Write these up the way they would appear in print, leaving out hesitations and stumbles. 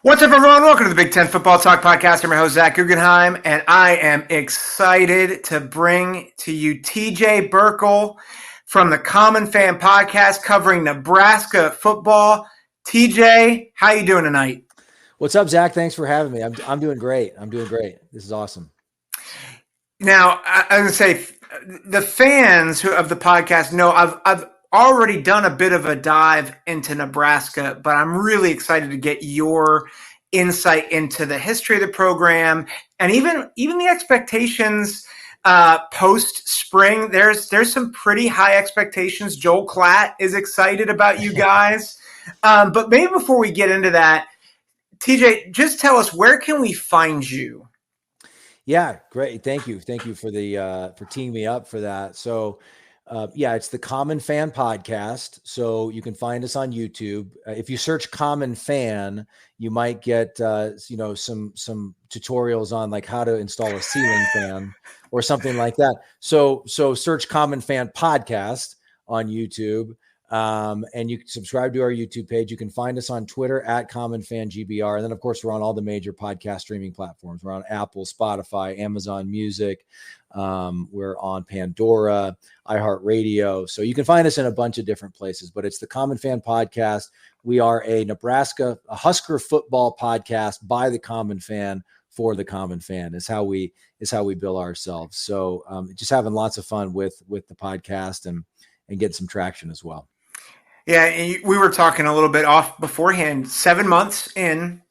What's up, everyone? Welcome to the Big Ten Football Talk Podcast. I'm your host, Zach Guggenheim, and I am excited to bring to you TJ Birkel from the Common Fan Podcast covering Nebraska football. TJ, how you doing tonight? What's up, Zach? Thanks for having me. I'm doing great. This is awesome. Now, I'm going to say the fans of the podcast know I've already done a bit of a dive into Nebraska, but I'm really excited to get your insight into the history of the program and even the expectations post spring. There's some pretty high expectations. Joel Klatt is excited about you guys. But maybe before we get into that, TJ, just tell us, where can we find you? Yeah, great. Thank you for the for teeing me up for that. So it's the Common Fan Podcast. So you can find us on YouTube. If you search Common Fan, you might get some tutorials on like how to install a ceiling fan or something like that. So search Common Fan Podcast on YouTube. And you can subscribe to our YouTube page. You can find us on Twitter at Common Fan GBR. And then, of course, we're on all the major podcast streaming platforms. We're on Apple, Spotify, Amazon Music. We're on Pandora, iHeartRadio. So you can find us in a bunch of different places, but it's the Common Fan Podcast. We are a Husker football podcast by the Common Fan for the Common Fan is how we bill ourselves. So just having lots of fun with the podcast and getting some traction as well. Yeah, we were talking a little bit off beforehand, 7 months in,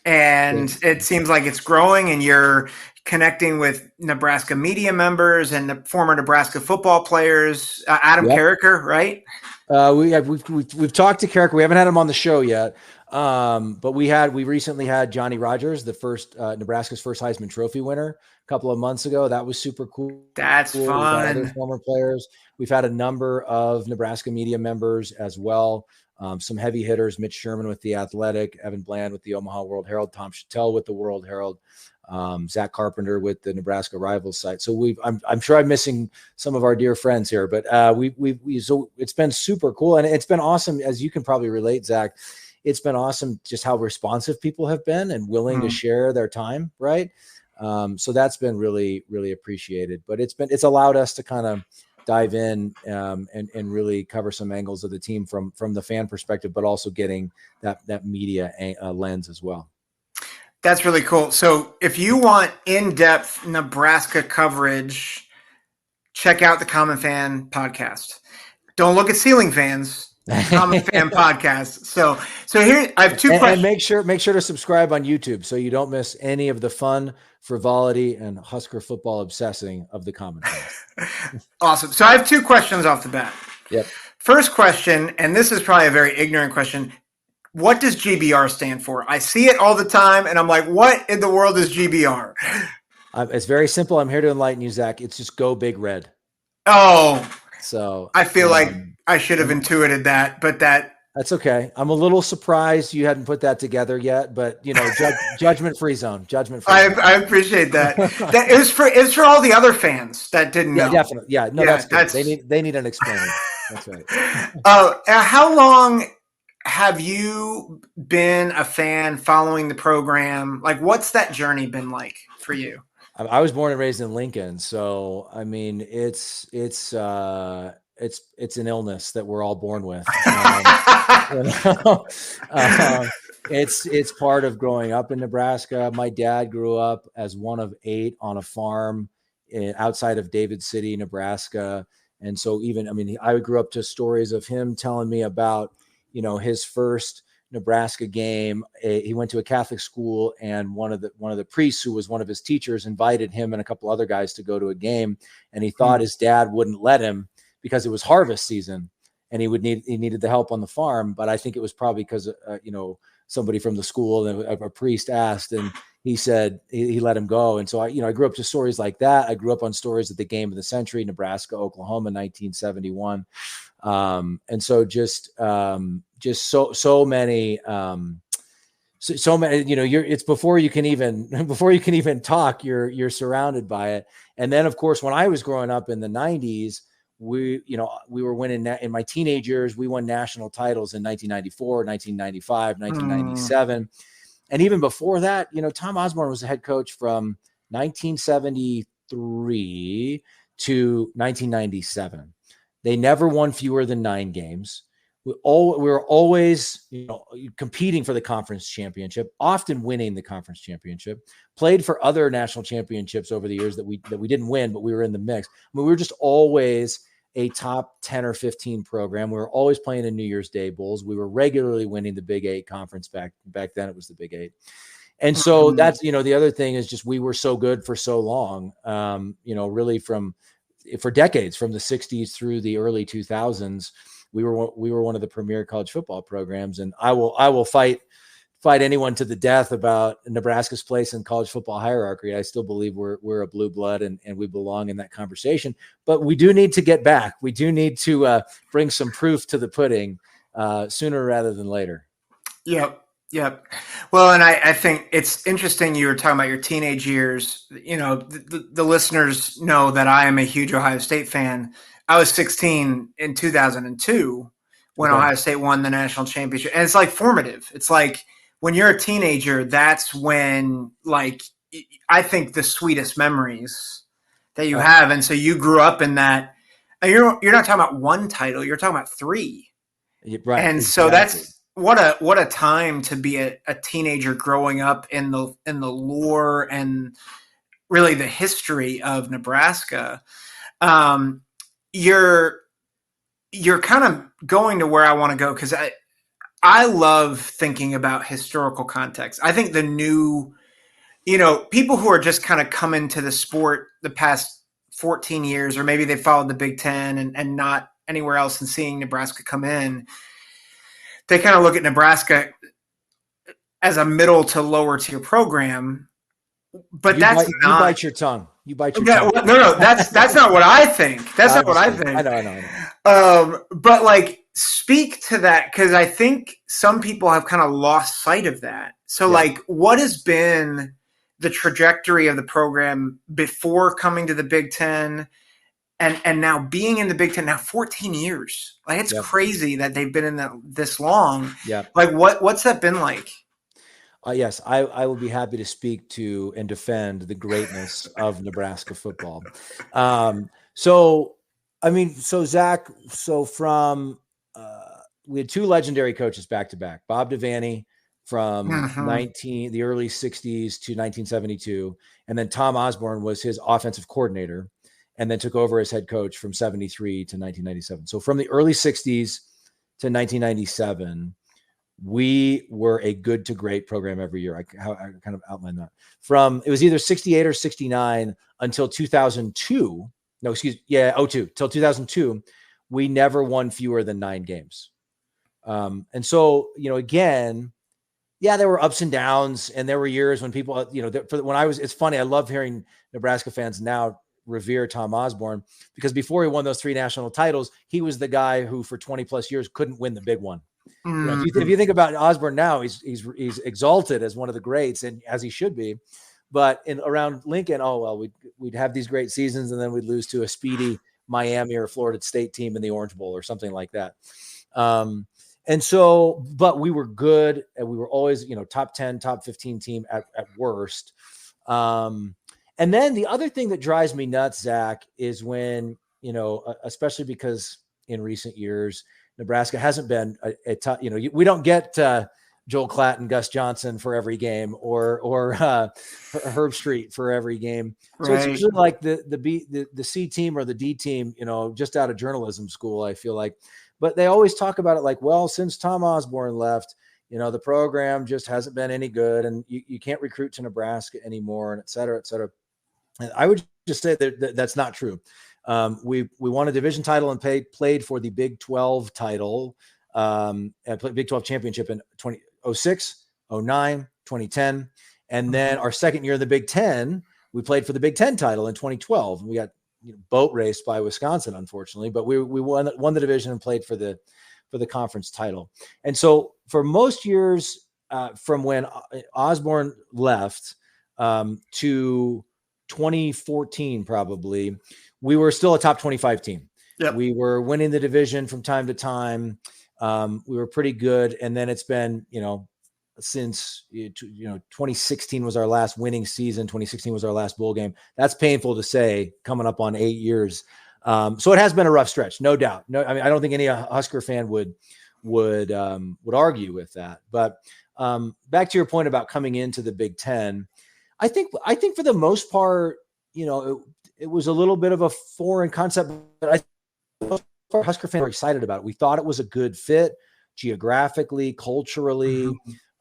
and it seems like it's growing, and you're connecting with Nebraska media members and the former Nebraska football players. Adam Carricker, right? We've talked to Carricker. We haven't had him on the show yet, but we recently had Johnny Rogers, the first Nebraska's first Heisman Trophy winner, a couple of months ago. That was super cool. That's fun. We've had other former players. We've had a number of Nebraska media members as well. Some heavy hitters: Mitch Sherman with The Athletic, Evan Bland with the Omaha World Herald, Tom Chattel with the World Herald, Zach Carpenter with the Nebraska Rivals site. So I'm sure I'm missing some of our dear friends here, but so it's been super cool, and it's been awesome, as you can probably relate, Zach. It's been awesome just how responsive people have been and willing to share their time, right? So that's been really, really appreciated. But it's allowed us to kind of dive in and really cover some angles of the team from the fan perspective, but also getting that media lens as well. That's really cool. So if you want in-depth Nebraska coverage, check out the Common Fan Podcast. Don't look at ceiling fans. Common Fan Podcast. So here I have two questions. And make sure to subscribe on YouTube so you don't miss any of the fun, frivolity, and Husker football obsessing of the Common Fan. Awesome. So I have two questions off the bat. Yep. First question, and this is probably a very ignorant question. What does GBR stand for? I see it all the time, and I'm like, what in the world is GBR? It's very simple. I'm here to enlighten you, Zach. It's just Go Big Red. Oh, so I feel like I should have intuited that, but that's okay. I'm a little surprised you hadn't put that together yet, but judgment-free zone. I appreciate that. That is for all the other fans that didn't know. Definitely. Yeah, no, that's good. They need an explaining. That's right. How long have you been a fan following the program? Like, what's that journey been like for you? I was born and raised in Lincoln, so I mean, it's an illness that we're all born with. It's part of growing up in Nebraska. My dad grew up as one of 8 on a farm outside of David City, Nebraska, and so I grew up to stories of him telling me about his first Nebraska game. He went to a Catholic school, and one of the priests, who was one of his teachers, invited him and a couple other guys to go to a game, and he thought his dad wouldn't let him because it was harvest season and he needed the help on the farm. But I think it was probably because somebody from the school and a priest asked, and he said he let him go. And so I grew up to stories like that. I grew up on stories at the game of the century, Nebraska, Oklahoma, 1971. And so just so many, so many, it's before you can even talk, you're surrounded by it. And then of course, when I was growing up in the 90s, we were winning in my teenage years. We won national titles in 1994, 1995, 1997. And even before that, Tom Osborne was the head coach from 1973 to 1997. They never won fewer than 9 games. We were always, competing for the conference championship, often winning the conference championship. Played for other national championships over the years that we didn't win, but we were in the mix. We were just always a top 10 or 15 program. We were always playing in New Year's Day bowls. We were regularly winning the Big 8 conference back then. It was the Big 8. And so that's, the other thing is just we were so good for so long, really for decades, from the 60s through the early 2000s. We were one of the premier college football programs, and I will fight anyone to the death about Nebraska's place in college football hierarchy. I still believe we're a blue blood and we belong in that conversation. But we do need to get back. We do need to bring some proof to the pudding sooner rather than later. Yep. Well, and I think it's interesting you were talking about your teenage years. The listeners know that I am a huge Ohio State fan. I was 16 in 2002 when Ohio State won the national championship. And it's like formative. It's like when you're a teenager, that's when, like, I think the sweetest memories that you have. And so you grew up in that. You're not talking about one title, you're talking about 3. Right. And so that's what a time to be a teenager growing up in the lore and really the history of Nebraska. You're kind of going to where I want to go, because I love thinking about historical context. I think the new, people who are just kind of coming to the sport the past 14 years, or maybe they followed the Big Ten and not anywhere else, and seeing Nebraska come in, they kind of look at Nebraska as a middle to lower tier program. But you bite your tongue. You bite your tongue. No, that's not what I think. That's not what I think. I know. But like, speak to that, because I think some people have kind of lost sight of that. So like, what has been the trajectory of the program before coming to the Big Ten, and now being in the Big Ten now 14 years? Like, it's crazy that they've been in this long. Yeah. Like, what's that been like? Yes, I will be happy to speak to and defend the greatness of Nebraska football. So Zach, we had 2 legendary coaches back to back, Bob Devaney from the early 60s to 1972. And then Tom Osborne was his offensive coordinator and then took over as head coach from 73 to 1997. So from the early 60s to 1997, we were a good to great program every year. I kind of outlined that. It was either 68 or 69 until 2002. No, 02 till 2002. We never won fewer than 9 games. And so, again, there were ups and downs, and there were years when people, it's funny. I love hearing Nebraska fans now revere Tom Osborne, because before he won those 3 national titles, he was the guy who for 20 plus years couldn't win the big one. If you think about Osborne now, he's exalted as one of the greats, and as he should be. But around Lincoln, we'd have these great seasons, and then we'd lose to a speedy Miami or Florida State team in the Orange Bowl or something like that. And so, but we were good, and we were always, top 10, top 15 team at worst. And then the other thing that drives me nuts, Zach, is when, especially because in recent years, Nebraska hasn't been a tough, we don't get Joel Klatt and Gus Johnson for every game, or Herb Street for every game. So It's usually like the C team or the D team, just out of journalism school, I feel like. But they always talk about it like, well, since Tom Osborne left, the program just hasn't been any good, and you can't recruit to Nebraska anymore, and et cetera, et cetera. And I would just say that that's not true. We won a division title and played for the Big 12 title, and Big 12 championship in 2006, 09, 2010. And then our second year in the Big 10, we played for the Big 10 title in 2012. And we got boat raced by Wisconsin, unfortunately, but we won the division and played for the conference title. And so for most years, from when Osborne left to 2014, probably, we were still a top 25 team. Yep. We were winning the division from time to time. We were pretty good. And then it's been, since 2016 was our last winning season. 2016 was our last bowl game. That's painful to say, coming up on 8 years. So it has been a rough stretch, no doubt. No, I mean, I don't think any Husker fan would argue with that. But back to your point about coming into the Big Ten, I think for the most part, it was a little bit of a foreign concept, but I think Husker fans were excited about it. We thought it was a good fit geographically, culturally.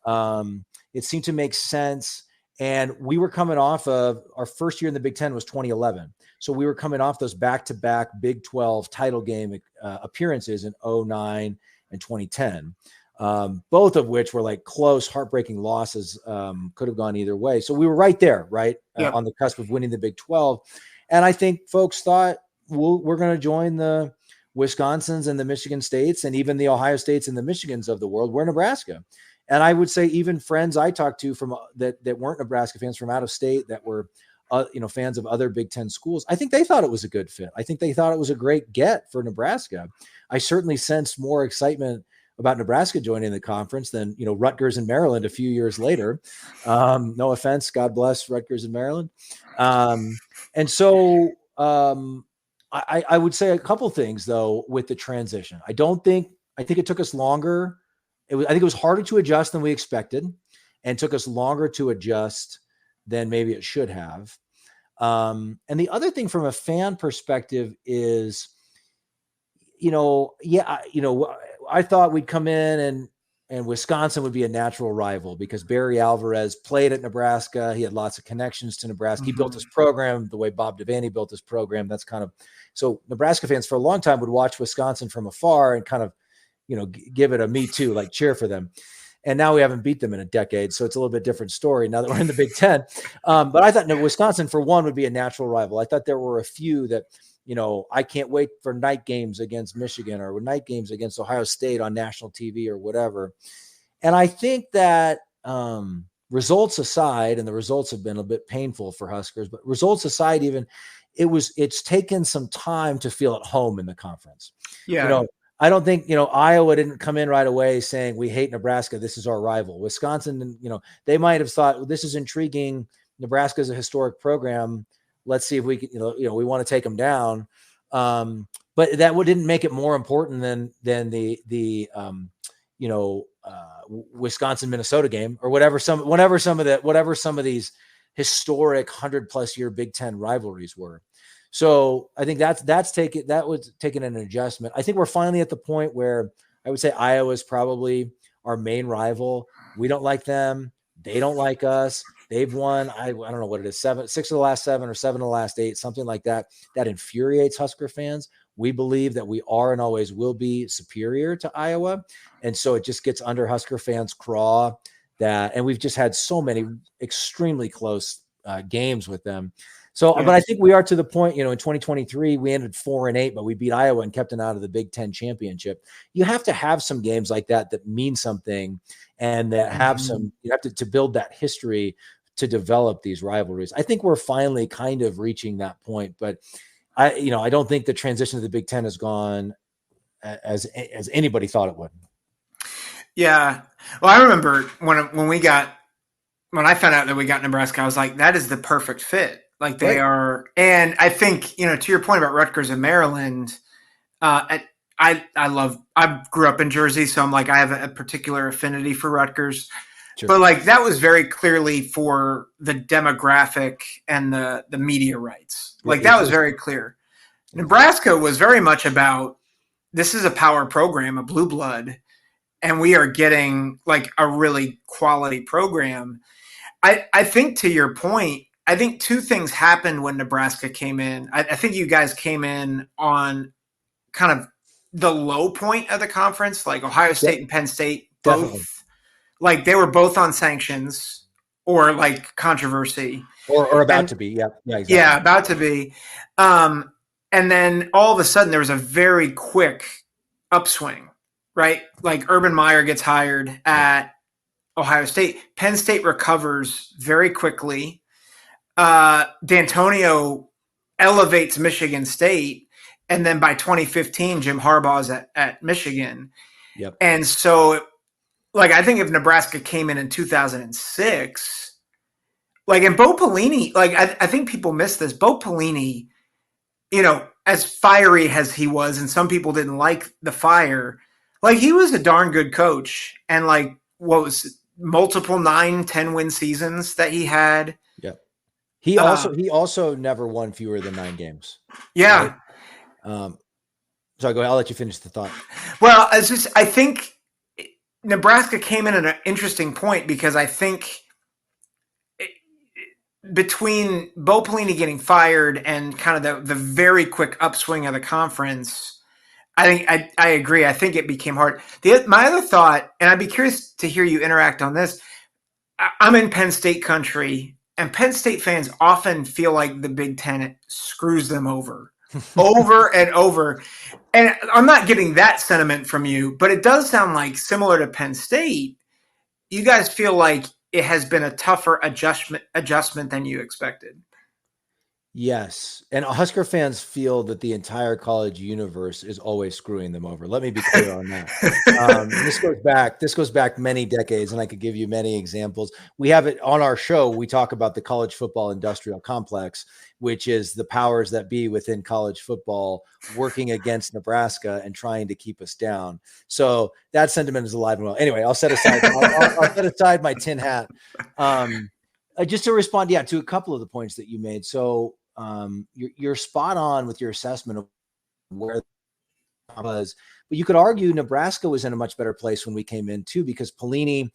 It seemed to make sense. And we were coming off of our first year in the Big Ten was 2011. So we were coming off those back-to-back Big 12 title game appearances in 2009 and 2010, both of which were like close, heartbreaking losses, could have gone either way. So we were right there, right, on the cusp of winning the Big 12. And I think folks thought, we're going to join the Wisconsins and the Michigan States and even the Ohio States and the Michigans of the world. We're Nebraska. And I would say even friends I talked to from that weren't Nebraska fans from out of state that were, fans of other Big Ten schools, I think they thought it was a good fit. I think they thought it was a great get for Nebraska. I certainly sensed more excitement about Nebraska joining the conference than, Rutgers and Maryland a few years later. No offense. God bless Rutgers and Maryland. And so I would say a couple things though, with the transition. I think it took us longer. I think it was harder to adjust than we expected and took us longer to adjust than maybe it should have. And the other thing from a fan perspective is, I thought we'd come in and Wisconsin would be a natural rival because Barry Alvarez played at Nebraska. He had lots of connections to Nebraska. He built his program the way Bob Devaney built his program. That's kind of, so Nebraska fans for a long time would watch Wisconsin from afar and kind of, give it a me too, like cheer for them. And now we haven't beat them in a decade. So it's a little bit different story now that we're in the Big Ten. But I thought Wisconsin for one would be a natural rival. I thought there were a few that, I can't wait for night games against Michigan or night games against Ohio State on national TV or whatever. And I think that results aside, and the results have been a bit painful for Huskers, but results aside, even it's taken some time to feel at home in the conference. Yeah. I don't think, Iowa didn't come in right away saying we hate Nebraska. This is our rival. Wisconsin, they might have thought, well, this is intriguing. Nebraska is a historic program. Let's see if we can, we want to take them down. But that didn't make it more important than the Wisconsin Minnesota game or whatever some of these historic 100+ year Big Ten rivalries were. So I think that was taking an adjustment. I think we're finally at the point where I would say Iowa is probably our main rival. We don't like them. They don't like us. They've won, I don't know what it is, 6 of the last 7 or 7 of the last 8, something like that. That infuriates Husker fans. We believe that we are and always will be superior to Iowa. And so it just gets under Husker fans' craw and we've just had so many extremely close games with them. So, but I think we are to the point, in 2023, we ended 4-8, but we beat Iowa and kept them out of the Big Ten championship. You have to have some games like that mean something and that have you have to build that history to develop these rivalries. I think we're finally kind of reaching that point, but I don't think the transition to the Big Ten has gone as anybody thought it would. Yeah. Well, I remember when I found out that we got Nebraska, I was like, that is the perfect fit. Like they are. And I think, to your point about Rutgers and Maryland, I grew up in Jersey, so I'm like, I have a particular affinity for Rutgers. Sure. But like that was very clearly for the demographic and the media rights. Like that was very clear. Nebraska was very much about, this is a power program, a blue blood, and we are getting like a really quality program. I think to your point, I think 2 things happened when Nebraska came in. I think you guys came in on kind of the low point of the conference, like Ohio State and Penn State, both. Definitely. Like they were both on sanctions or like controversy. Or about to be. Yeah. Exactly. Yeah, about to be. And then all of a sudden there was a very quick upswing, right? Like Urban Meyer gets hired at Ohio State. Penn State recovers very quickly. D'Antonio elevates Michigan State. And then by 2015, Jim Harbaugh's at Michigan. Yep. And so like I think if Nebraska came in 2006, like and Bo Pelini, like I think people miss this. Bo Pelini, as fiery as he was, and some people didn't like the fire, like he was a darn good coach, and like what was multiple 9-10 win seasons that he had. Yeah. He also never won fewer than 9 games. Yeah. Right? So go ahead. I'll let you finish the thought. Well, I think Nebraska came in at an interesting point because I think between Bo Pelini getting fired and kind of the very quick upswing of the conference, I think I agree. I think it became hard. My other thought, and I'd be curious to hear you interact on this. I'm in Penn State country, and Penn State fans often feel like the Big Ten screws them over and over. And I'm not getting that sentiment from you, but it does sound like similar to Penn State. You guys feel like it has been a tougher adjustment than you expected. Yes. And Husker fans feel that the entire college universe is always screwing them over. Let me be clear on that. This goes back many decades, and I could give you many examples. We have it on our show. We talk about the college football industrial complex, which is the powers that be within college football working against Nebraska and trying to keep us down. So that sentiment is alive and well. Anyway, I'll set aside, I'll set aside my tin hat. Just to respond, to a couple of the points that you made. So you're spot on with your assessment of where it was, but you could argue Nebraska was in a much better place when we came in too, because Pelini,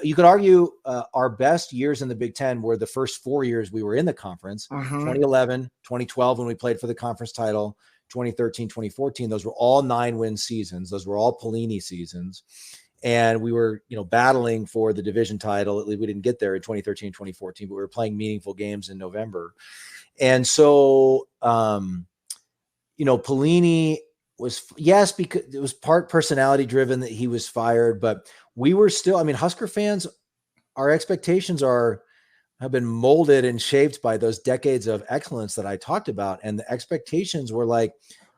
you could argue our best years in the Big Ten were the first 4 years we were in the conference, 2011, 2012, when we played for the conference title, 2013, 2014. Those were all 9-win seasons. Those were all Pelini seasons. And we were, battling for the division title. We didn't get there in 2013, 2014, but we were playing meaningful games in November. And so, Pelini was, yes, because it was part personality driven that he was fired, but we were still, Husker fans, our expectations have been molded and shaped by those decades of excellence that I talked about. And the expectations were like,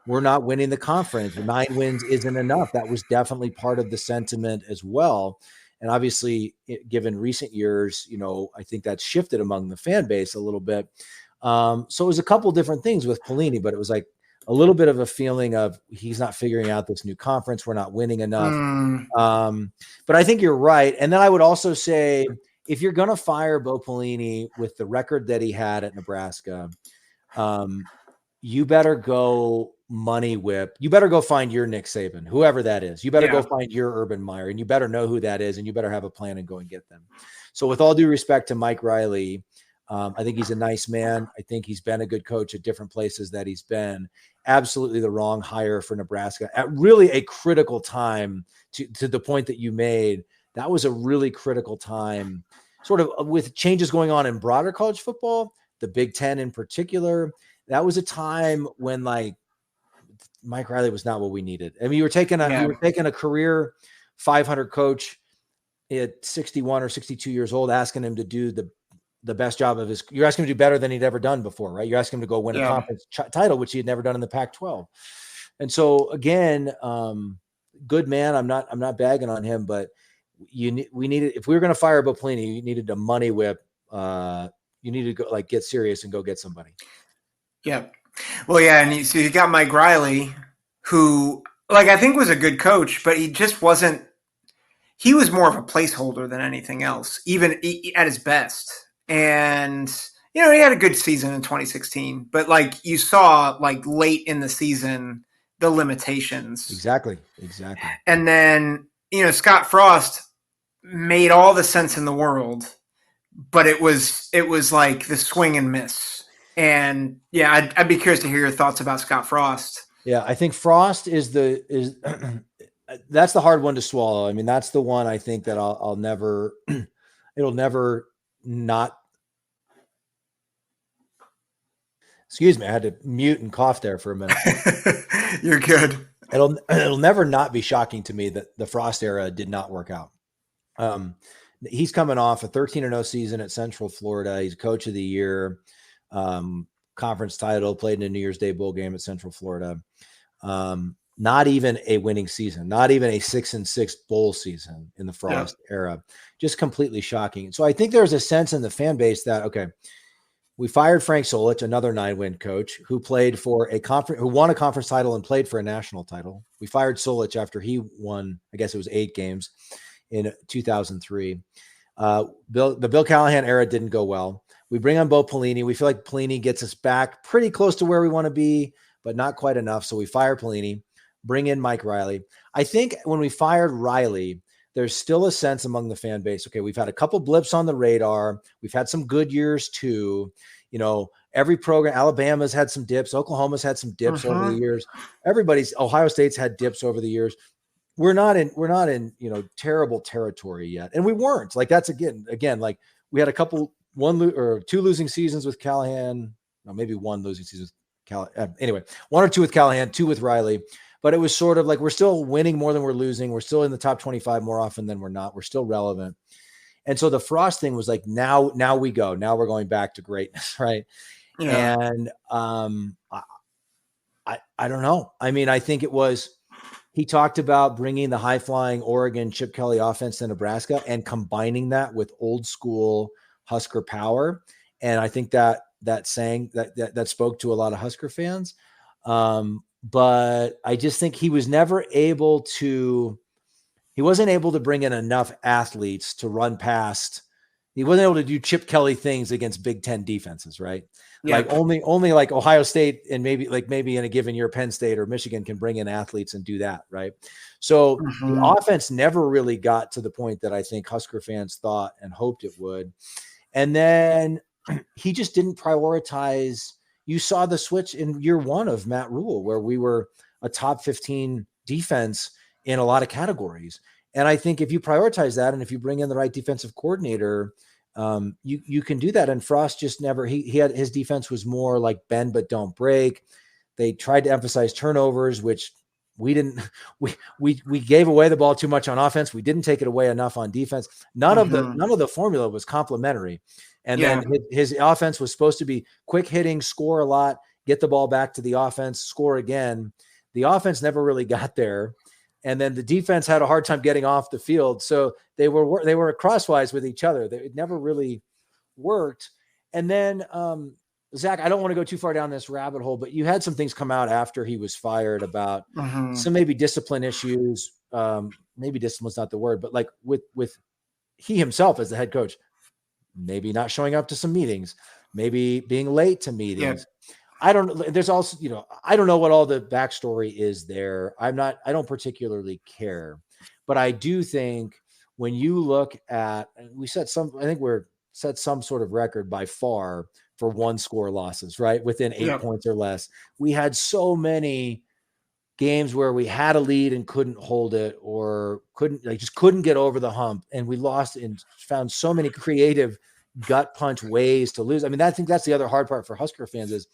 we're not winning the conference. 9 wins isn't enough. That was definitely part of the sentiment as well. And obviously, given recent years, I think that's shifted among the fan base a little bit. So it was a couple different things with Pelini, but it was like a little bit of a feeling of he's not figuring out this new conference. We're not winning enough. But I think you're right. And then I would also say, if you're going to fire Bo Pelini with the record that he had at Nebraska, you better go money whip. You better go find your Nick Saban, whoever that is. You better go find your Urban Meyer, and you better know who that is, and you better have a plan and go and get them. So with all due respect to Mike Riley, I think he's a nice man. I think he's been a good coach at different places that he's been. Absolutely the wrong hire for Nebraska at really a critical time, to the point that you made. That was a really critical time, sort of with changes going on in broader college football, the Big Ten in particular. That was a time when Mike Riley was not what we needed. You were taking a career 500 coach at 61 or 62 years old, asking him to do the best job of you're asking him to do better than he'd ever done before, right? You're asking him to go win a conference title, which he had never done in the Pac-12. And so again, good man. I'm not bagging on him, but we needed, if we were going to fire Bo Pelini, you needed a money whip. You needed to go get serious and go get somebody. Yeah. Well, yeah. And so you got Mike Riley, who I think was a good coach, but he just wasn't, he was more of a placeholder than anything else, even at his best. And, he had a good season in 2016, but you saw late in the season, the limitations. Exactly. And then, Scott Frost made all the sense in the world, but it was like the swing and miss. And yeah, I'd be curious to hear your thoughts about Scott Frost. Yeah, I think Frost is that's the hard one to swallow. That's the one I think that I'll never, it'll never not. Excuse me, I had to mute and cough there for a minute. You're good. It'll never not be shocking to me that the Frost era did not work out. He's coming off a 13-0 season at Central Florida. He's coach of the year, conference title, played in a New Year's Day bowl game at Central Florida. not even a winning season, not even a 6-6 bowl season in the Yeah. Frost era. Just completely shocking. So I think there's a sense in the fan base that, okay, we fired Frank Solich, another 9-win coach who played for a conference, who won a conference title and played for a national title. We fired Solich after he won, I guess it was 8 games in 2003. The Bill Callahan era didn't go well. We bring on Bo Pelini. We feel like Pelini gets us back pretty close to where we want to be, but not quite enough. So we fire Pelini, bring in Mike Riley. I think when we fired Riley, there's still a sense among the fan base. Okay, we've had a couple blips on the radar. We've had some good years too. You know, every program, Alabama's had some dips. Oklahoma's had some dips over the years. Ohio State's had dips over the years. We're not in, terrible territory yet. And we weren't. Like, that's again, like we had a couple, 2 losing seasons with Callahan. No, maybe 1 losing season with Callahan. Anyway, 1 or 2 with Callahan, 2 with Riley. But it was sort of like we're still winning more than we're losing. We're still in the top 25 more often than we're not. We're still relevant. And so the Frost thing was like, now we go. Now we're going back to greatness, right? Yeah. And I don't know. I mean, I think it was, he talked about bringing the high-flying Oregon Chip Kelly offense to Nebraska and combining that with old school Husker power. And I think that spoke to a lot of Husker fans. But I just think he wasn't able to bring in enough athletes to run past. He wasn't able to do Chip Kelly things against Big Ten defenses, right? Yeah. Like only like Ohio State and maybe in a given year, Penn State or Michigan can bring in athletes and do that, right? So the offense never really got to the point that I think Husker fans thought and hoped it would. And then he just didn't prioritize. You saw the switch in year 1 of Matt Rhule, where we were a top 15 defense in a lot of categories. And I think if you prioritize that, and if you bring in the right defensive coordinator, you can do that. And Frost just never, he had, his defense was more like bend, but don't break. They tried to emphasize turnovers, which we didn't, we gave away the ball too much on offense. We didn't take it away enough on defense. None of the formula was complementary. And then his offense was supposed to be quick hitting, score a lot, get the ball back to the offense, score again. The offense never really got there. And then the defense had a hard time getting off the field. So they were crosswise with each other. It never really worked. And then, Zach, I don't want to go too far down this rabbit hole, but you had some things come out after he was fired about some maybe discipline issues. Maybe discipline's not the word, but like with he himself as the head coach, maybe not showing up to some meetings, maybe being late to meetings. Yeah. I don't, there's also, I don't know what all the backstory is there. I don't particularly care, but I do think when you look at, we set some sort of record by far for 1-score losses, right? Within 8 points or less. We had so many games where we had a lead and couldn't hold it, or just couldn't get over the hump. And we lost and found so many creative gut punch ways to lose. I mean, I think that's the other hard part for Husker fans is,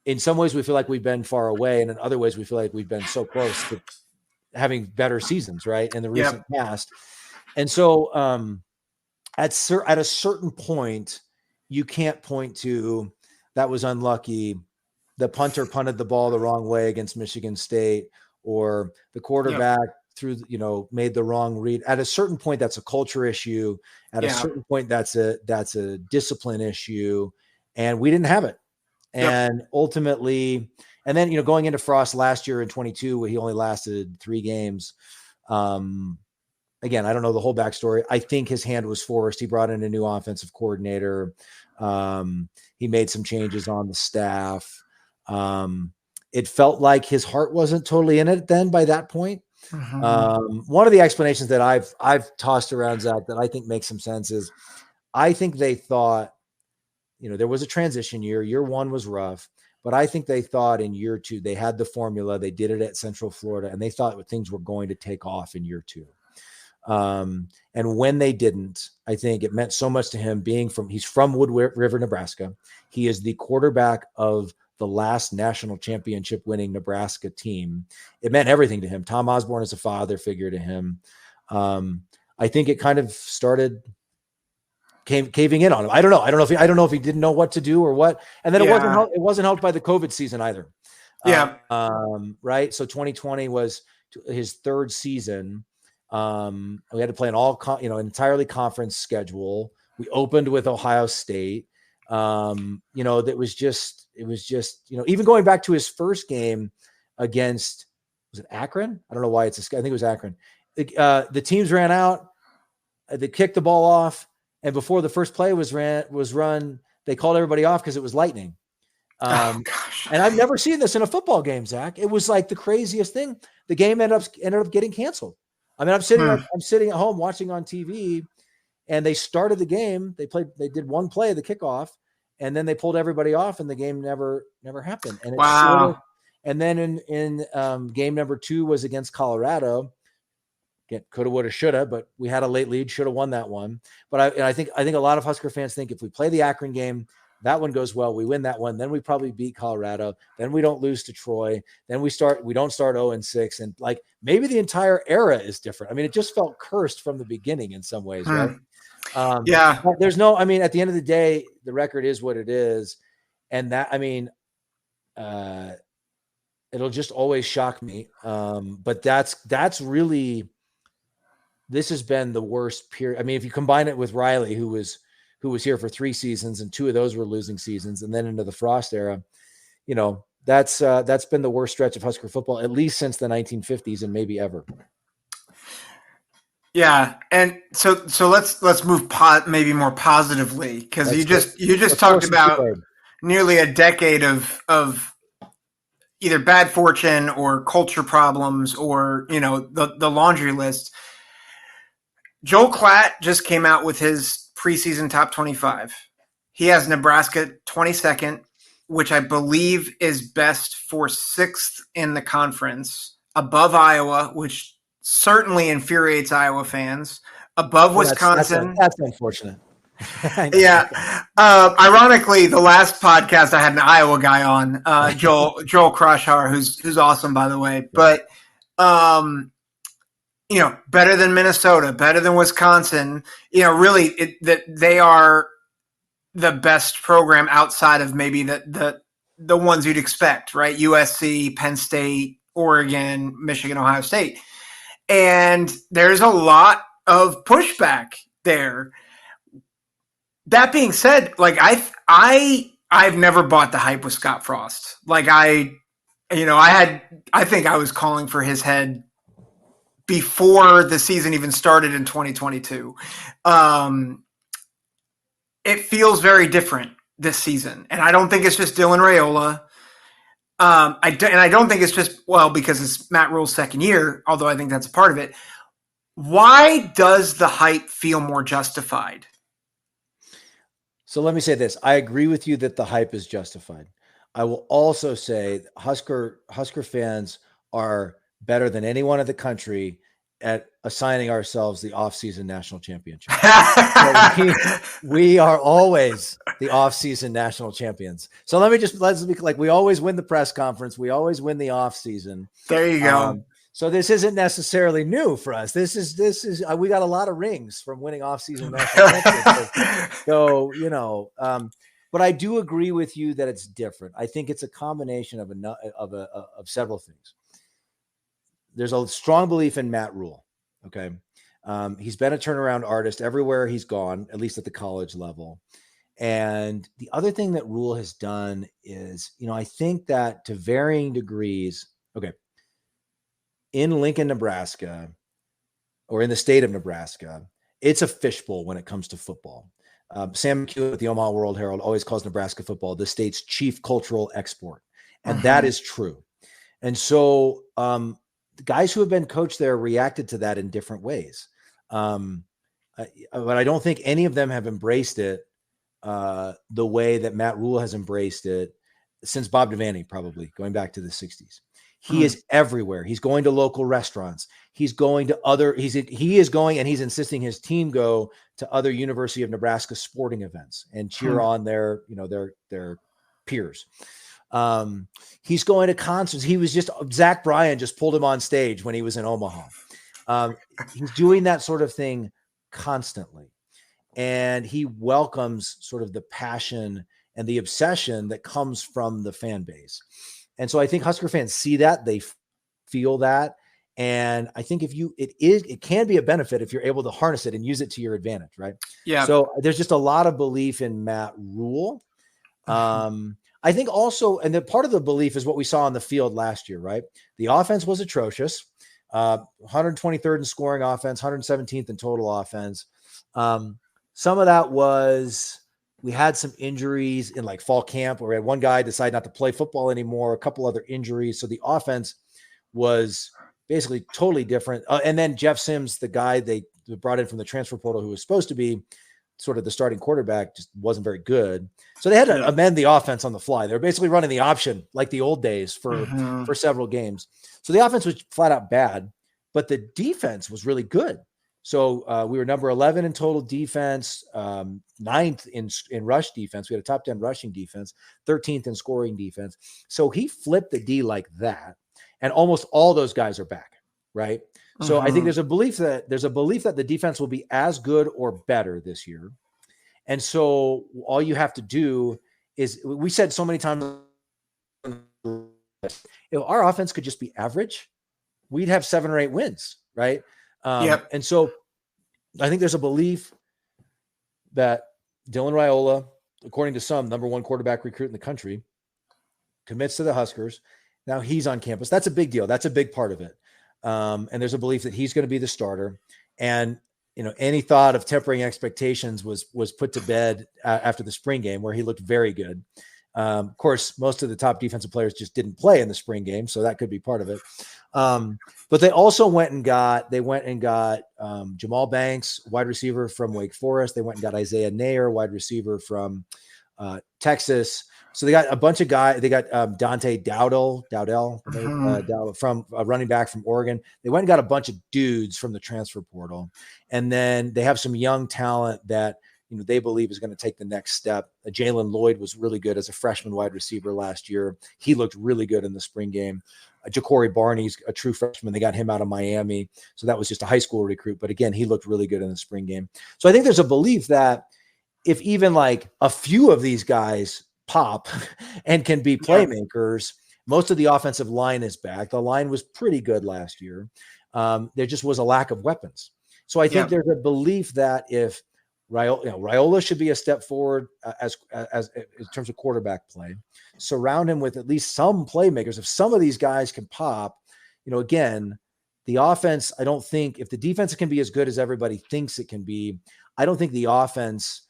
in some ways we feel like we've been far away, and in other ways we feel like we've been so close to having better seasons, right, in the recent past. And so at a certain point, you can't point to that was unlucky. The punter punted the ball the wrong way against Michigan State, or the quarterback made the wrong read. At a certain point, that's a culture issue. At a certain point, that's a discipline issue, and we didn't have it. And ultimately, and then, going into Frost last year in 22, he only lasted 3 games. Again, I don't know the whole backstory. I think his hand was forced. He brought in a new offensive coordinator. He made some changes on the staff. It felt like his heart wasn't totally in it then by that point. One of the explanations that I've tossed around, Zach, that I think makes some sense is I think they thought, there was a transition year. Year 1 was rough, but I think they thought in year 2, they had the formula. They did it at Central Florida, and they thought things were going to take off in year 2. And when they didn't, I think it meant so much to him he's from Wood River, Nebraska. He is the quarterback of the last national championship winning Nebraska team. It meant everything to him. Tom Osborne is a father figure to him. I think it kind of started caving in on him. I don't know if he didn't know what to do or what. And then it wasn't helped by the COVID season either. Yeah. Right. So 2020 was his third season. We had to play an entirely conference schedule. We opened with Ohio State. It was just, even going back to his first game against, was it Akron? I don't know why I think it was Akron. The teams ran out, they kicked the ball off, and before the first play was run, they called everybody off because it was lightning. And I've never seen this in a football game, Zach. It was like the craziest thing. The game ended up getting canceled. I mean, I'm sitting at home watching on TV, and they started the game. They did one play, the kickoff, and then they pulled everybody off, and the game never happened. And it's and then in game number 2 was against Colorado. Coulda, woulda, shoulda, but we had a late lead, should have won that one. But I think a lot of Husker fans think if we play the Akron game, that one goes well, we win that one, then we probably beat Colorado, then we don't lose to Troy, then we don't start 0-6, and like maybe the entire era is different. I mean, it just felt cursed from the beginning in some ways, right? Yeah. There's no, I mean, at the end of the day, the record is what it is, and that, I mean, it'll just always shock me. But that's really, this has been the worst period. I mean, if you combine it with Riley, who was here for 3 seasons, and 2 of those were losing seasons, and then into the Frost era, that's been the worst stretch of Husker football, at least since the 1950s and maybe ever. Yeah, and so let's move maybe more positively, because you just talked about nearly a decade of either bad fortune or culture problems or the laundry list. Joel Klatt just came out with his preseason top 25. He has Nebraska 22nd, which I believe is best for 6th in the conference, above Iowa, which certainly infuriates Iowa fans, above Wisconsin. That's unfortunate. Yeah. Ironically, the last podcast I had an Iowa guy on, Joel Kroshar, who's awesome, by the way. But better than Minnesota, better than Wisconsin. Really, that they are the best program outside of maybe the ones you'd expect, right? USC, Penn State, Oregon, Michigan, Ohio State. And there's a lot of pushback there. That being said, like I've never bought the hype with Scott Frost. Like I think I was calling for his head before the season even started in 2022. It feels very different this season, and I don't think it's just Dylan Riola. I don't think it's just, because it's Matt Rhule's second year, although I think that's a part of it. Why does the hype feel more justified? So let me say this. I agree with you that the hype is justified. I will also say Husker fans are better than anyone in the country at assigning ourselves the off-season national championship. we are always the off-season national champions. So let's be like, we always win the press conference. We always win the off-season. There you go. So this isn't necessarily new for us. This is we got a lot of rings from winning off-season national championships. So, but I do agree with you that it's different. I think it's a combination of several things. There's a strong belief in Matt Rhule. Okay. He's been a turnaround artist everywhere he's gone, at least at the college level. And the other thing that Rhule has done is, I think that to varying degrees, okay, in Lincoln, Nebraska, or in the state of Nebraska, it's a fishbowl when it comes to football. Sam McEwen at the Omaha World Herald always calls Nebraska football the state's chief cultural export. And that is true. And so, the guys who have been coached there reacted to that in different ways. But I don't think any of them have embraced it the way that Matt Rhule has embraced it since Bob Devaney, probably going back to the 60s. He is everywhere. He's going to local restaurants. He's going to he is going, and he's insisting his team go to other University of Nebraska sporting events and cheer on their peers. He's going to concerts. Zach Bryan just pulled him on stage when he was in Omaha. He's doing that sort of thing constantly. And he welcomes sort of the passion and the obsession that comes from the fan base. And so I think Husker fans see that, they feel that. And I think it can be a benefit if you're able to harness it and use it to your advantage, right? Yeah. So there's just a lot of belief in Matt Rhule. I think also, and the part of the belief is what we saw on the field last year, right? The offense was atrocious, 123rd in scoring offense, 117th in total offense. Some of that was we had some injuries in like fall camp, where we had one guy decide not to play football anymore, a couple other injuries. So the offense was basically totally different. And then Jeff Sims, the guy they brought in from the transfer portal, who was supposed to be sort of the starting quarterback, just wasn't very good. So they had to amend the offense on the fly. They were basically running the option like the old days for several games. So the offense was flat out bad, but the defense was really good. So we were number 11 in total defense, 9th in rush defense. We had a top 10 rushing defense, 13th in scoring defense. So he flipped the D like that. And almost all those guys are back, right? So I think there's a belief that the defense will be as good or better this year. And so all you have to do is, we said so many times, if our offense could just be average, we'd have 7 or 8 wins, right? And so I think there's a belief that Dylan Riola, according to some, number 1 quarterback recruit in the country, commits to the Huskers. Now he's on campus. That's a big deal. That's a big part of it. And there's a belief that he's going to be the starter. And, any thought of tempering expectations was put to bed after the spring game, where he looked very good. Of course, most of the top defensive players just didn't play in the spring game, so that could be part of it. But they also went and got Jamal Banks, wide receiver from Wake Forest. They went and got Isaiah Nair, wide receiver from Texas. So they got a bunch of guys. They got Dante Dowdell from a running back from Oregon. They went and got a bunch of dudes from the transfer portal. And then they have some young talent that they believe is going to take the next step. Jalen Lloyd was really good as a freshman wide receiver last year. He looked really good in the spring game. Ja'Cory Barney's a true freshman. They got him out of Miami. So that was just a high school recruit. But again, he looked really good in the spring game. So I think there's a belief that if even like a few of these guys pop and can be playmakers, most of the offensive line is back. The line was pretty good last year. There just was a lack of weapons. So I think there's a belief that if Riola should be a step forward as in terms of quarterback play, surround him with at least some playmakers. If some of these guys can pop, again, the offense, I don't think, if the defense can be as good as everybody thinks it can be, I don't think the offense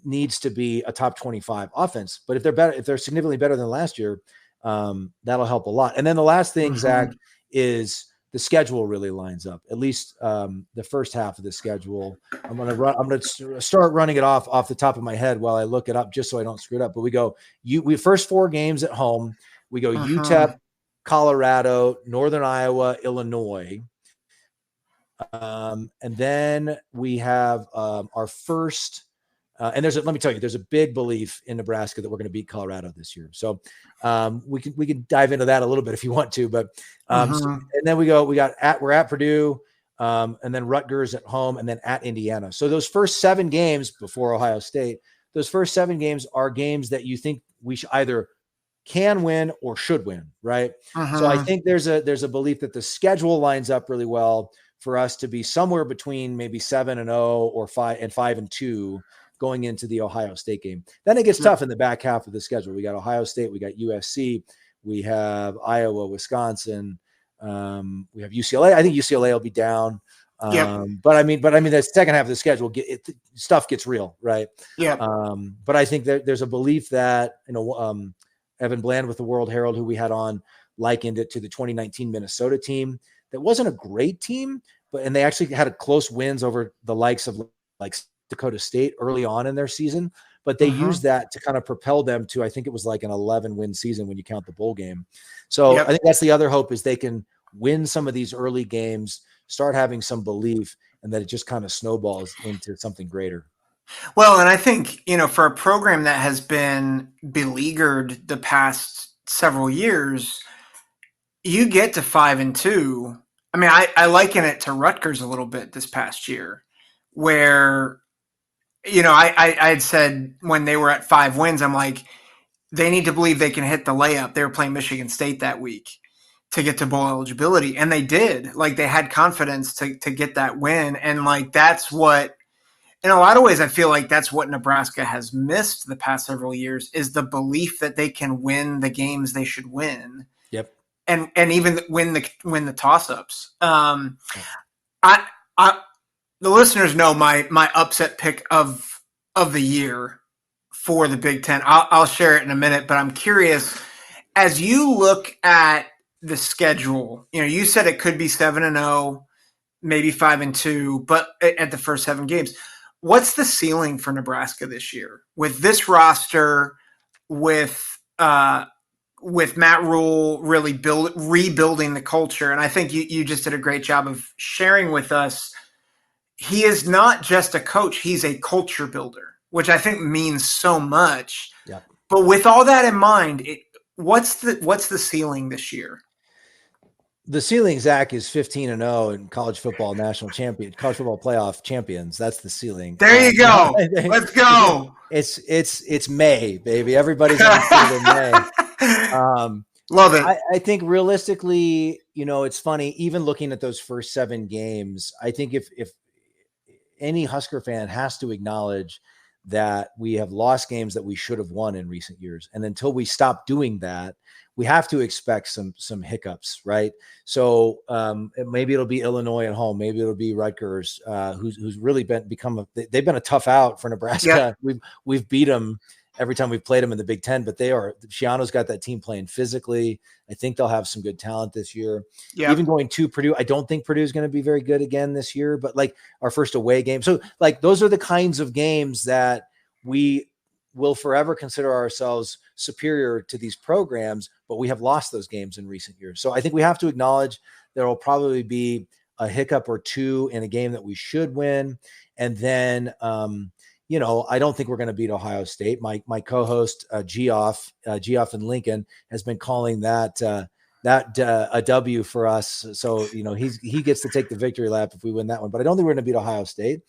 needs to be a top 25 offense. But if they're better, if they're significantly better than last year, that'll help a lot. And then the last thing, Zach, is the schedule really lines up, at least the first half of the schedule. I'm going to start running it off the top of my head while I look it up, just so I don't screw it up. But we first 4 games at home. We go UTEP, Colorado, Northern Iowa, Illinois. And then we have our first, and let me tell you, there's a big belief in Nebraska that we're going to beat Colorado this year. So we can dive into that a little bit if you want to, but and then we're at Purdue, and then Rutgers at home, and then at Indiana. So those first 7 games before Ohio State, those first 7 games are games that you think we should either can win or should win, right? So I think there's a belief that the schedule lines up really well for us to be somewhere between maybe 7-0 or 5-2 going into the Ohio State game. Then it gets tough in the back half of the schedule. We got Ohio State, we got USC, we have Iowa, Wisconsin, we have UCLA. I think UCLA will be down. But I mean, the second half of the schedule, stuff gets real, right? But I think that there's a belief that, Evan Bland with the World Herald, who we had on, likened it to the 2019 Minnesota team. That wasn't a great team, and they actually had a close wins over the likes of like Dakota State early on in their season, but they used that to kind of propel them to, I think it was like an 11-win season when you count the bowl game. So I think that's the other hope, is they can win some of these early games, start having some belief, and that it just kind of snowballs into something greater. Well, and I think, for a program that has been beleaguered the past several years, you get to 5-2. I mean, I liken it to Rutgers a little bit this past year, where, I had said when they were at 5 wins, I'm like, they need to believe they can hit the layup. They were playing Michigan State that week to get to bowl eligibility, and they did. Like, they had confidence to get that win, and like that's what, in a lot of ways, I feel like that's what Nebraska has missed the past several years, is the belief that they can win the games they should win. Yep. And even win the toss-ups. I the listeners know my upset pick of the year for the Big Ten. I'll share it in a minute, but I'm curious, as you look at the schedule, you said it could be 7-0, maybe 5-2, but at the first 7 games, what's the ceiling for Nebraska this year with this roster, with Matt Rhule really rebuilding the culture? And I think you just did a great job of sharing with us. He is not just a coach; he's a culture builder, which I think means so much. Yep. But with all that in mind, what's the ceiling this year? The ceiling, Zach, is 15-0 in college football national champion, college football playoff champions. That's the ceiling. There you go. Let's go. It's May, baby. Everybody's on the field in May. Love it. I think realistically, it's funny, even looking at those first 7 games, I think if any Husker fan has to acknowledge that we have lost games that we should have won in recent years. And until we stop doing that, we have to expect some hiccups, right? So maybe it'll be Illinois at home. Maybe it'll be Rutgers, who's really they've been a tough out for Nebraska. Yeah. We've beat them every time we've played them in the Big Ten, but Shiano's got that team playing physically. I think they'll have some good talent this year. Yeah. Even going to Purdue, I don't think Purdue is going to be very good again this year, but like our first away game. So like those are the kinds of games that we will forever consider ourselves superior to these programs, but we have lost those games in recent years. So I think we have to acknowledge there will probably be a hiccup or two in a game that we should win. And then, I don't think we're going to beat Ohio State. My co-host, Geoff in Lincoln, has been calling that a W for us. So, he gets to take the victory lap if we win that one, but I don't think we're going to beat Ohio State.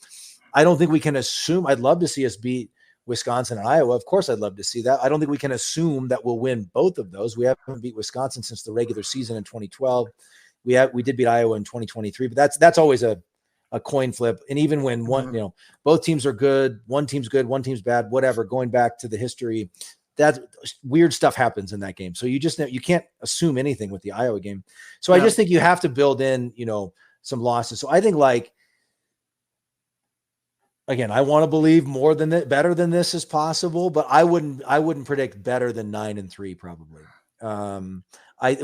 I don't think we can assume. I'd love to see us beat Wisconsin and Iowa. Of course, I'd love to see that. I don't think we can assume that we'll win both of those. We haven't beat Wisconsin since the regular season in 2012. We did beat Iowa in 2023, but that's always a coin flip. And even when both teams are good, one team's good, one team's bad, whatever, going back to the history, that weird stuff happens in that game. So you can't assume anything with the Iowa game. So I just think you have to build in, some losses. So I think again, I want to believe better than this is possible, but I wouldn't predict better than 9-3 probably.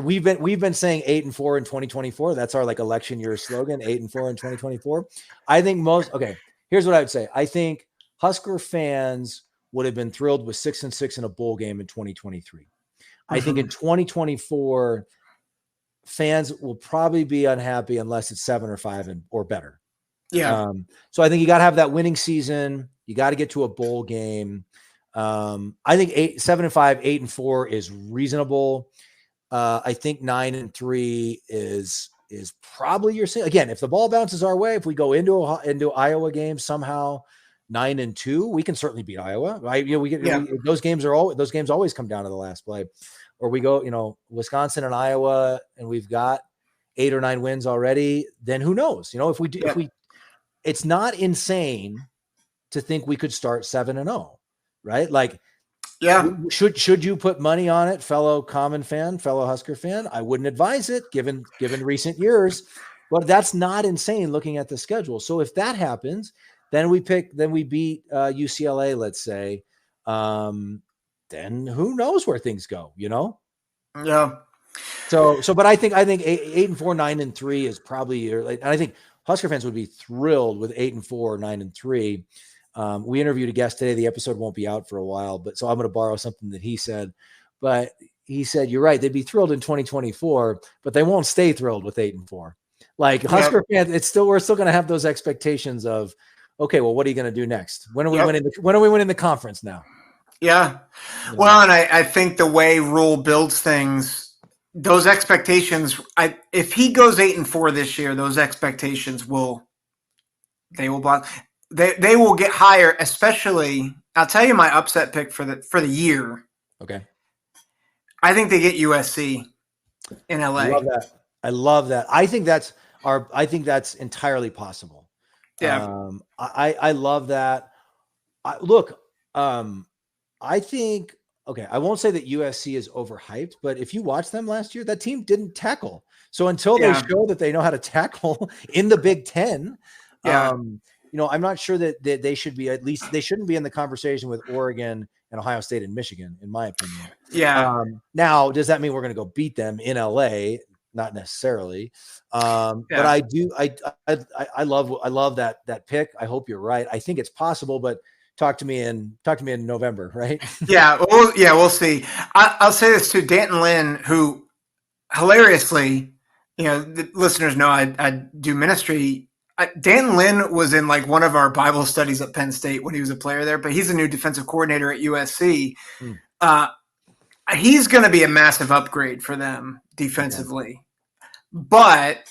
We've been saying 8-4 in 2024. That's our election year slogan, 8-4 in 2024. I think here's what I would say. I think Husker fans would have been thrilled with 6-6 in a bowl game in 2023. Mm-hmm. I think in 2024, fans will probably be unhappy unless it's 7 or 5 or better. Yeah. So I think you got to have that winning season. You got to get to a bowl game. I think 7-5, 8-4 is reasonable. I think 9-3 is probably your ceiling. Again, if the ball bounces our way, if we go into Iowa games somehow 9-2, we can certainly beat Iowa. Right? Those games always come down to the last play. Or we go, Wisconsin and Iowa, and we've got 8 or 9 wins already. Then who knows? If we it's not insane to think we could start 7-0, right? Should you put money on it, fellow common fan, fellow Husker fan? I wouldn't advise it given recent years, but that's not insane looking at the schedule. So if that happens, then we beat UCLA, let's say, then who knows where things go, Yeah. But I think 8-4, 9-3 is probably, and I think Husker fans would be thrilled with 8-4, 9-3. We interviewed a guest today. The episode won't be out for a while, so I'm going to borrow something that he said. But he said, you're right. They'd be thrilled in 2024, but they won't stay thrilled with 8-4. Husker fans, we're still going to have those expectations of, okay, well, what are you going to do next? When are we winning the conference now? Yeah. Well, and I think the way Rhule builds things, those expectations, if he goes 8-4 this year, those expectations will get higher, especially, I'll tell you my upset pick for the year, Okay. I think they get USC in I LA. love that. I love that. I think that's entirely possible. Yeah. I love that. Look, I think, okay, I won't say that USC is overhyped, but if you watch them last year, that team didn't tackle. So until they Yeah. show that they know how to tackle in the Big Ten, Yeah. I'm not sure that they should be, at least they shouldn't be in the conversation with Oregon and Ohio State and Michigan, in my opinion. Yeah. Now, does that mean we're going to go beat them in LA? Not necessarily. But Yeah. I love that pick. I hope you're right. I think it's possible, but talk to me in November, right? Yeah. We'll see. I'll say this to Danton Lynn, who hilariously, the listeners know I do ministry. Dan Lynn was in like one of our Bible studies at Penn State when he was a player there, but he's a new defensive coordinator at USC. Mm. He's going to be a massive upgrade for them defensively, but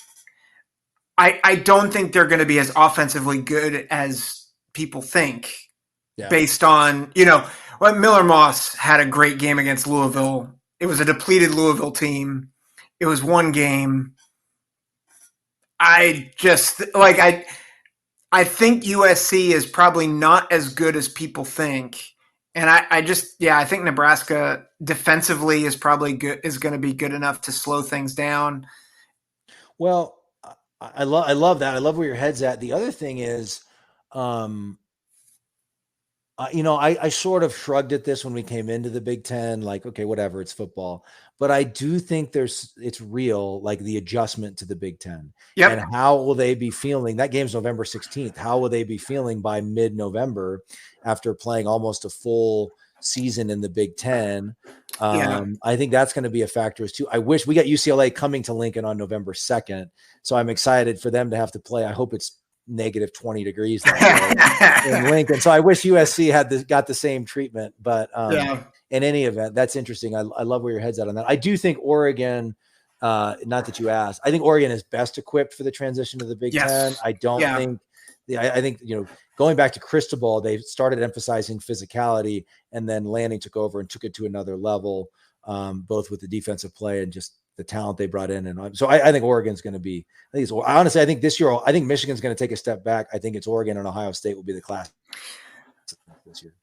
I don't think they're going to be as offensively good as people think. Yeah. Based on what Miller Moss had a great game against Louisville. It was a depleted Louisville team. It was one game. I think USC is probably not as good as people think. And I think Nebraska defensively is probably good, is going to be good enough to slow things down. Well, I love that. I love where your head's at. The other thing is, I sort of shrugged at this when we came into the Big Ten, like, okay, whatever, it's football. But I do think it's real, like the adjustment to the Big Ten. Yep. And how will they be feeling? That game's November 16th. How will they be feeling by mid-November after playing almost a full season in the Big Ten? I think that's going to be a factor as too. I wish we got UCLA coming to Lincoln on November 2nd. So I'm excited for them to have to play. I hope it's negative 20 degrees that day in Lincoln. So I wish USC got the same treatment, but in any event, that's interesting. I love where your head's at on that. I do think Oregon, not that you asked, I think Oregon is best equipped for the transition to the Big Ten. I don't think, I think, going back to Cristobal, they started emphasizing physicality, and then Lanning took over and took it to another level, both with the defensive play and just the talent they brought in. And so I think Oregon's going to be, honestly, I think this year, I think Michigan's going to take a step back. I think it's Oregon and Ohio State will be the class this year.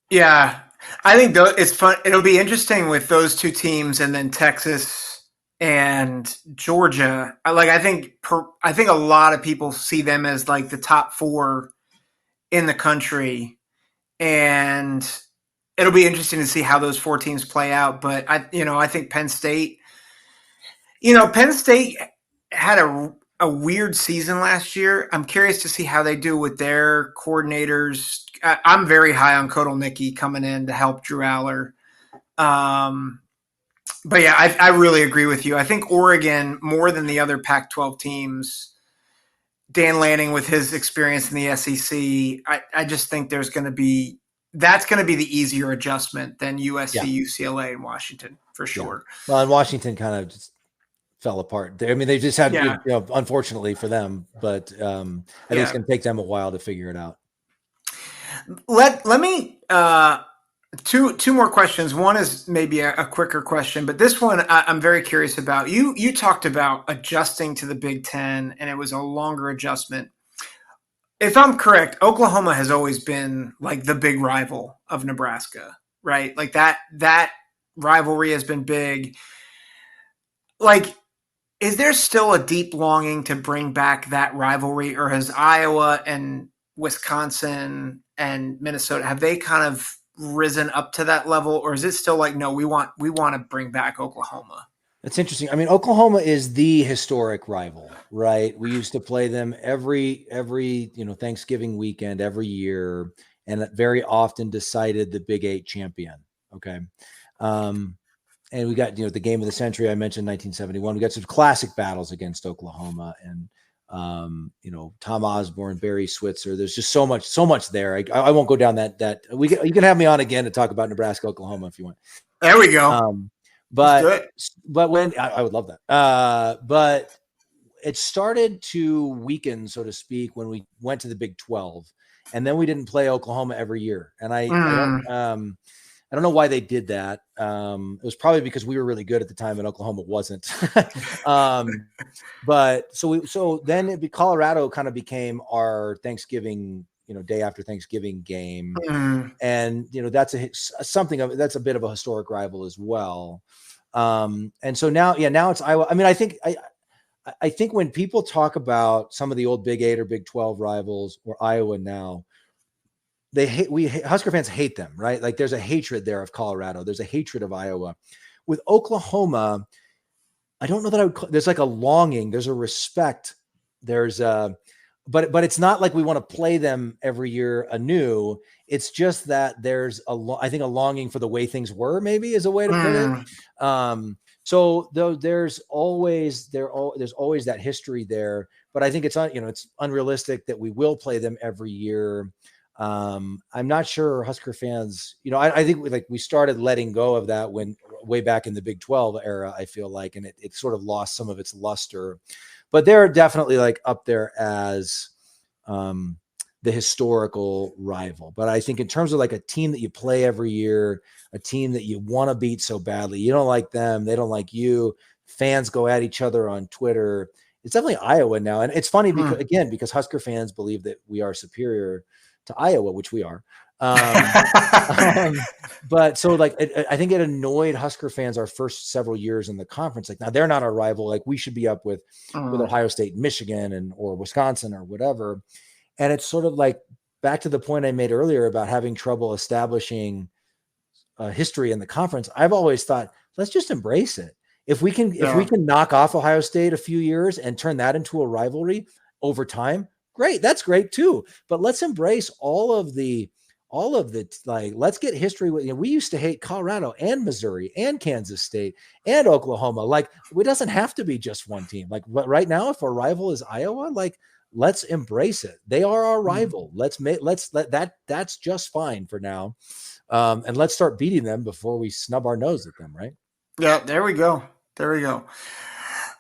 Yeah. I think it's fun. It'll be interesting with those two teams and then Texas and Georgia. I think a lot of people see them as like the top 4 in the country, and it'll be interesting to see how those 4 teams play out. But I think Penn State had a weird season last year. I'm curious to see how they do with their coordinators. I'm very high on Kotelnicki coming in to help Drew Aller. But yeah, I really agree with you. I think Oregon, more than the other Pac-12 teams, Dan Lanning with his experience in the SEC, I just think that's going to be the easier adjustment than USC, UCLA, and Washington for sure. Yeah. Well, and Washington kind of just fell apart. I mean, they just had, unfortunately for them, but I think it's going to take them a while to figure it out. Let me two more questions. One is maybe a quicker question, but this one I'm very curious about. You talked about adjusting to the Big Ten, and it was a longer adjustment. If I'm correct, Oklahoma has always been like the big rival of Nebraska, right? Like that rivalry has been big. Like, is there still a deep longing to bring back that rivalry, or has Iowa and Wisconsin and Minnesota, have they kind of risen up to that level, or is it still like, no, we want to bring back Oklahoma? That's interesting. I mean, Oklahoma is the historic rival, right? We used to play them every Thanksgiving weekend every year, and very often decided the Big 8 champion. Okay. And we got, the game of the century. I mentioned 1971. We got some classic battles against Oklahoma, and Tom Osborne, Barry Switzer. There's just so much there. I won't go down that. You can have me on again to talk about Nebraska, Oklahoma if you want. There we go. But when I would love that. But it started to weaken, so to speak, when we went to the Big 12, and then we didn't play Oklahoma every year. And I don't know why they did that. It was probably because we were really good at the time and Oklahoma wasn't. But so then Colorado kind of became our Thanksgiving, day after Thanksgiving game. And, that's that's a bit of a historic rival as well. And so now it's Iowa. I mean, I think when people talk about some of the old Big 8 or Big 12 rivals or Iowa now, Husker fans hate them, right? Like there's a hatred there of Colorado. There's a hatred of Iowa. With Oklahoma, I don't know that there's like a longing, there's a respect. There's but it's not like we want to play them every year anew. It's just that there's I think a longing for the way things were, maybe is a way to put it. So though there's always that history there, but I think it's unrealistic that we will play them every year. I'm not sure Husker fans, I think we started letting go of that way back in the Big 12 era, I feel like, and it sort of lost some of its luster, but they're definitely like up there as the historical rival. But I think in terms of like a team that you play every year, a team that you want to beat so badly, you don't like them, they don't like you, fans go at each other on Twitter. It's definitely Iowa now. And it's funny because Husker fans believe that we are superior to Iowa, which we are. But so like, I think it annoyed Husker fans our first several years in the conference. Like now they're not our rival. Like we should be up with Ohio State, and Michigan or Wisconsin or whatever. And it's sort of like back to the point I made earlier about having trouble establishing history in the conference. I've always thought, let's just embrace it. If we can knock off Ohio State a few years and turn that into a rivalry over time, great. That's great too. But let's embrace all of the like, let's get history. We used to hate Colorado and Missouri and Kansas State and Oklahoma. Like it doesn't have to be just one team. Like right now, if our rival is Iowa, like let's embrace it. They are our rival. Let's let that's just fine for now. And let's start beating them before we snub our nose at them. Right. Yeah. There we go.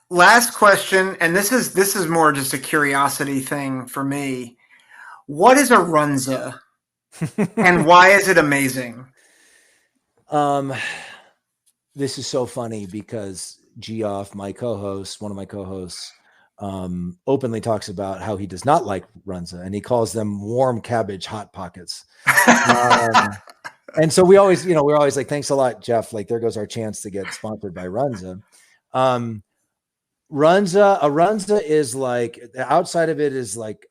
Last question. And this is more just a curiosity thing for me. What is a Runza? And why is it amazing? This is so funny because Geoff, one of my co-hosts, openly talks about how he does not like Runza and he calls them warm cabbage hot pockets. And so we're always like, thanks a lot, Jeff. Like there goes our chance to get sponsored by Runza. Runza is like, the outside of it is like,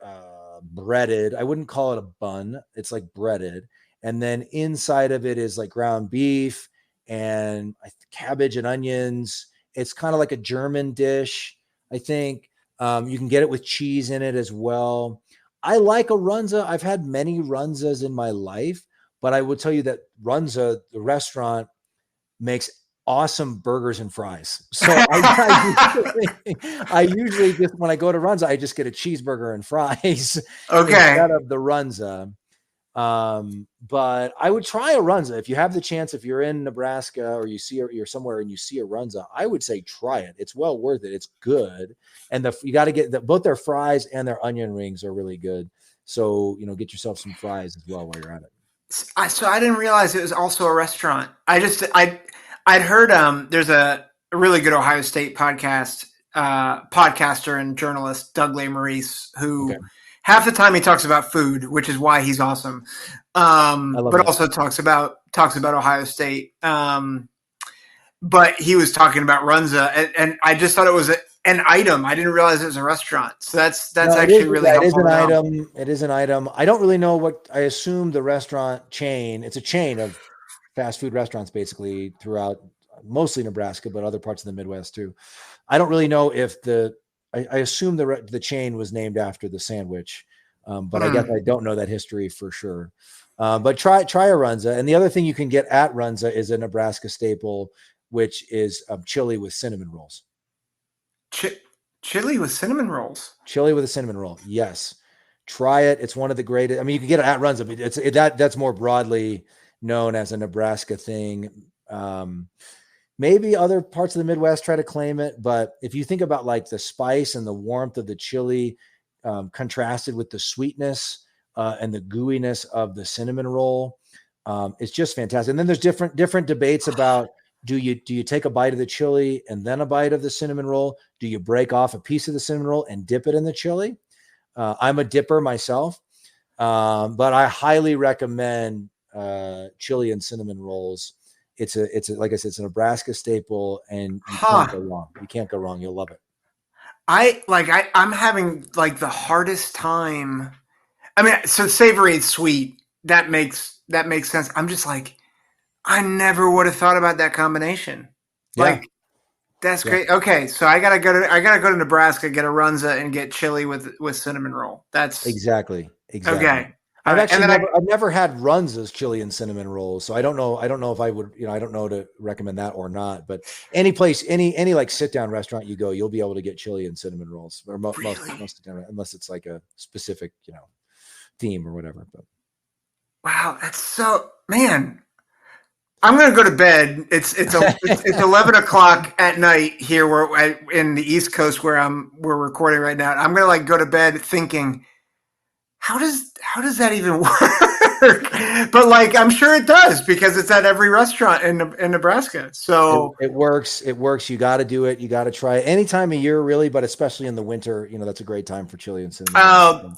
breaded. I wouldn't call it a bun. It's like breaded. And then inside of it is like ground beef and cabbage and onions. It's kind of like a German dish, I think. You can get it with cheese in it as well. I like a Runza. I've had many Runzas in my life, but I would tell you that Runza, the restaurant, makes awesome burgers and fries. So I usually just, when I go to Runza, I just get a cheeseburger and fries instead of the Runza. But I would try a Runza if you have the chance. If you're in Nebraska or you're somewhere and you see a Runza, I would say try it. It's well worth it. It's good, and you got to get both their fries and their onion rings are really good. So get yourself some fries as well while you're at it. So I didn't realize it was also a restaurant. I'd heard there's a really good Ohio State podcaster and journalist, Doug Maurice, who half the time he talks about food, which is why he's awesome. But also talks about Ohio State. But he was talking about Runza, and I just thought it was an item. I didn't realize it was a restaurant. So that's actually really helpful. It is an item. I don't really know what, I assume the restaurant chain, it's a chain of fast food restaurants basically throughout mostly Nebraska, but other parts of the Midwest too. I don't really know if I assume the chain was named after the sandwich, but I guess I don't know that history for sure. But try a Runza. And the other thing you can get at Runza is a Nebraska staple, which is chili with cinnamon rolls. Chili with cinnamon rolls. Chili with a cinnamon roll. Yes. Try it. It's one of the greatest. I mean, you can get it at Runza, but that's more broadly known as a Nebraska thing. Maybe other parts of the Midwest try to claim it, but if you think about like the spice and the warmth of the chili contrasted with the sweetness and the gooiness of the cinnamon roll, It's just fantastic. And then there's different debates about, do you take a bite of the chili and then a bite of the cinnamon roll? Do you break off a piece of the cinnamon roll and dip it in the chili? I'm a dipper myself, but I highly recommend chili and cinnamon rolls. It's like I said, it's a Nebraska staple, and you can't go wrong. You can't go wrong. You'll love it. I'm having like the hardest time. I mean, so savory and sweet, that makes sense. I'm just like, I never would have thought about that combination. Like, that's great. Okay, so I gotta go to Nebraska, get a Runza, and get chili with cinnamon roll. That's exactly. Okay. I've never had Runza's chili and cinnamon rolls, so I don't know if I would, I don't know to recommend that or not. But any place, any like sit down restaurant you go, you'll be able to get chili and cinnamon rolls, or most of the time, unless it's like a specific, theme or whatever. But wow, that's so, man. I'm gonna go to bed. It's 11 o'clock at night here, where in the East Coast where we're recording right now. I'm gonna go to bed thinking, how does that even work? But I'm sure it does, because it's at every restaurant in Nebraska. So it works. It works. You got to do it. You got to try it any time of year, really, but especially in the winter. That's a great time for chili and cinnamon.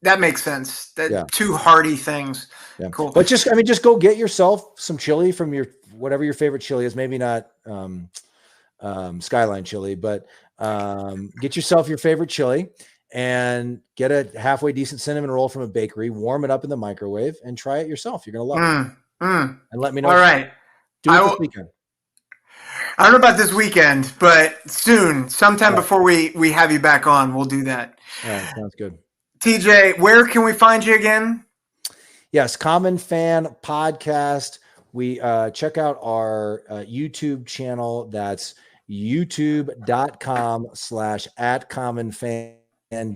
That makes sense. Two hearty things. Yeah. Cool. But just go get yourself some chili from whatever your favorite chili is. Maybe not Skyline chili, but get yourself your favorite chili and get a halfway decent cinnamon roll from a bakery, warm it up in the microwave, and try it yourself. You're going to love it. And let me know. All right. Do it this weekend. I don't know about this weekend, but soon, sometime before we have you back on, we'll do that. All right. Sounds good. TJ, where can we find you again? Yes, Common Fan Podcast. We check out our YouTube channel. That's youtube.com/@commonfangb. And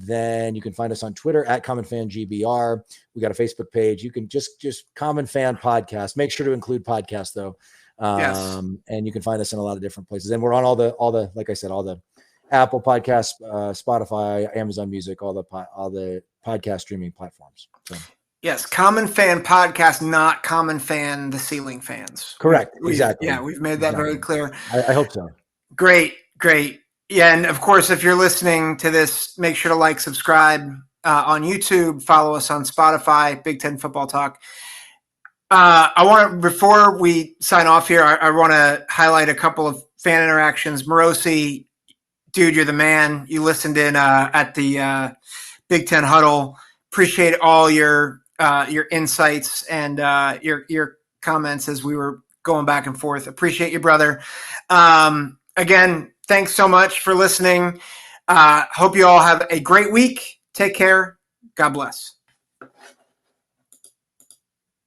then you can find us on Twitter @CommonFanGBR. We got a Facebook page. You can just Common Fan Podcast. Make sure to include podcast though. Yes. And you can find us in a lot of different places. And we're on all the like I said, all the Apple Podcasts, Spotify, Amazon Music, all the podcast streaming platforms. So. Yes, Common Fan Podcast, not Common Fan the Ceiling Fans. Correct. Exactly. Yeah, we've made that very clear. I hope so. Great. Yeah, and of course, if you're listening to this, make sure to subscribe on YouTube, follow us on Spotify, Big Ten Football Talk. Before we sign off here, I want to highlight a couple of fan interactions. Morosi, dude, you're the man. You listened in at the Big Ten Huddle. Appreciate all your insights and your comments as we were going back and forth. Appreciate you, brother. Again, thanks so much for listening. Hope you all have a great week. Take care. God bless.